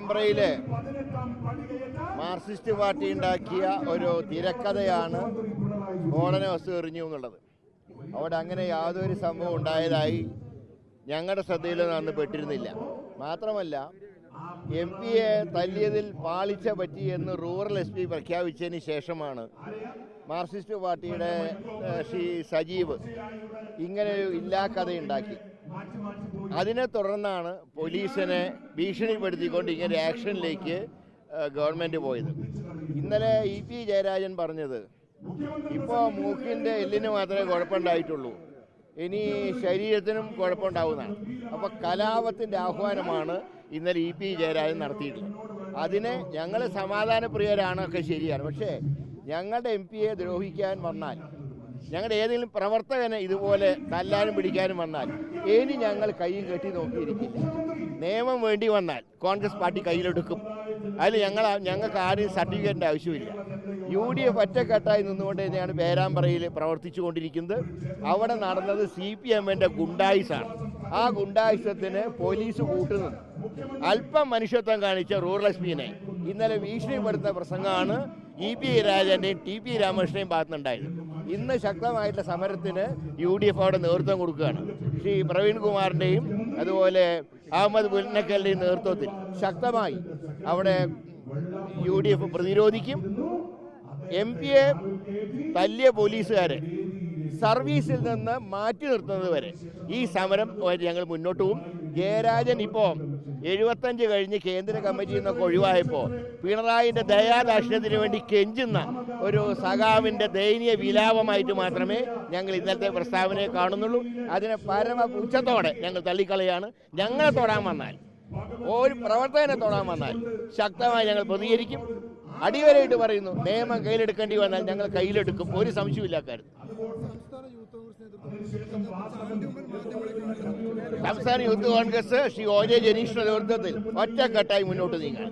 പേരാമ്പ്രയിലെ Marxist party ഉണ്ടാക്കിയ ഒരു തിരക്കഥയാണ് സ്ഫോടന വസ്തു എറിഞ്ഞു എന്നുള്ളത്. അവിടെ അങ്ങനെ യാതൊരു സംഭവം ഉണ്ടായതായി ഞങ്ങളുടെ ശ്രദ്ധയിലൊന്നും അന്ന് പെട്ടിരുന്നില്ല. മാത്രമല്ല, MP തല്ലിയതിൽ പാളിച്ച പറ്റിയെന്ന് റൂറൽ SP പ്രഖ്യാപിച്ചതിന് ശേഷമാണ് മാർക്സിസ്റ്റ് പാർട്ടിയുടെ ശ്രീ സജീവ് ഇങ്ങനെ ഒരു ഇല്ലാക്കഥയുണ്ടാക്കി. അതിനെ തുടർന്നാണ് പോലീസിനെ ഭീഷണിപ്പെടുത്തിക്കൊണ്ട് ഇങ്ങനെ ആക്ഷനിലേക്ക് ഗവൺമെൻറ് പോയത്. ഇന്നലെ EP ജയരാജൻ പറഞ്ഞത് ഇപ്പോൾ മൂക്കിൻ്റെ എല്ലിന് മാത്രമേ കുഴപ്പമുണ്ടായിട്ടുള്ളൂ, ഇനി ശരീരത്തിനും കുഴപ്പമുണ്ടാവുന്നതാണ്. അപ്പോൾ കലാപത്തിൻ്റെ ആഹ്വാനമാണ് ഇന്നലെ EP ജയരാജൻ നടത്തിയിട്ടുള്ളത്. അതിന് ഞങ്ങൾ സമാധാനപ്രിയരാണൊക്കെ ശരിയാണ്, പക്ഷേ ഞങ്ങളുടെ MP ദ്രോഹിക്കാൻ വന്നാൽ, ഞങ്ങളുടെ ഏതെങ്കിലും പ്രവർത്തകനെ ഇതുപോലെ തല്ലാനും പിടിക്കാനും വന്നാൽ ഇനി ഞങ്ങൾ കൈയും കെട്ടി നോക്കിയിരിക്കില്ല. നിയമം വേണ്ടി വന്നാൽ കോൺഗ്രസ് പാർട്ടി കയ്യിലെടുക്കും. അതിൽ ഞങ്ങൾക്ക് ആരും സർട്ടിഫിക്കറ്റിൻ്റെ ആവശ്യമില്ല. UDF ഒറ്റക്കെട്ടായി നിന്നുകൊണ്ട് തന്നെയാണ് പേരാമ്പ്രയിൽ പ്രവർത്തിച്ചു കൊണ്ടിരിക്കുന്നത്. അവിടെ നടന്നത് CPMൻ്റെ ഗുണ്ടായിസാണ്. ആ ഗുണ്ടായിസത്തിന് പോലീസ് കൂട്ടുനിന്നു. അല്പം മനുഷ്യത്വം കാണിച്ച റൂറൽ SP-നെ ഇന്നലെ ഭീഷണിപ്പെടുത്തുന്ന പ്രസംഗമാണ് EP രാജൻ്റെയും TP രാമകൃഷ്ണൻ്റെയും ഭാഗത്തുനിന്നുണ്ടായത്. ഇന്ന് ശക്തമായിട്ടുള്ള സമരത്തിന് UDF അവിടെ നേതൃത്വം കൊടുക്കുകയാണ്. ശ്രീ പ്രവീൺ കുമാറിൻ്റെയും അതുപോലെ അഹമ്മദ് പുന്നക്കലിൻ്റെയും നേതൃത്വത്തിൽ ശക്തമായി അവിടെ UDF പ്രതിരോധിക്കും. MP തല്ലിയ പോലീസുകാരെ സർവീസിൽ നിന്ന് മാറ്റി നിർത്തുന്നത് വരെ ഈ സമരം ഞങ്ങൾ മുന്നോട്ട് പോകും. ജയരാജൻ ഇപ്പോൾ 75 കഴിഞ്ഞ് കേന്ദ്ര കമ്മിറ്റിയിൽ നിന്നൊക്കെ ഒഴിവായപ്പോൾ പിണറായിൻ്റെ ദയാദാക്ഷിണ്യത്തിന് വേണ്ടി കെഞ്ചുന്ന ഒരു സഖാവിൻ്റെ ദയനീയ വിലാപമായിട്ട് മാത്രമേ ഞങ്ങൾ ഇന്നത്തെ പ്രസ്താവനയെ കാണുന്നുള്ളൂ. അതിനെ പരമപുച്ഛത്തോടെ ഞങ്ങൾ തള്ളിക്കളയാണ്. ഞങ്ങളെ തൊടാൻ വന്നാൽ, ഒരു പ്രവർത്തകനെ തൊടാൻ വന്നാൽ ശക്തമായി ഞങ്ങൾ പ്രതികരിക്കും. അടിവരയിട്ട് പറയുന്നു, നിയമം കയ്യിലെടുക്കേണ്ടി വന്നാൽ ഞങ്ങൾ കയ്യിലെടുക്കും, ഒരു സംശയമില്ല കാര്യത്തിൽ. സംസ്ഥാന യൂത്ത് കോൺഗ്രസ് ശ്രീ OJ ജനീഷിന്റെ നേതൃത്വത്തിൽ ഒറ്റക്കെട്ടായി മുന്നോട്ട് നീങ്ങാൻ.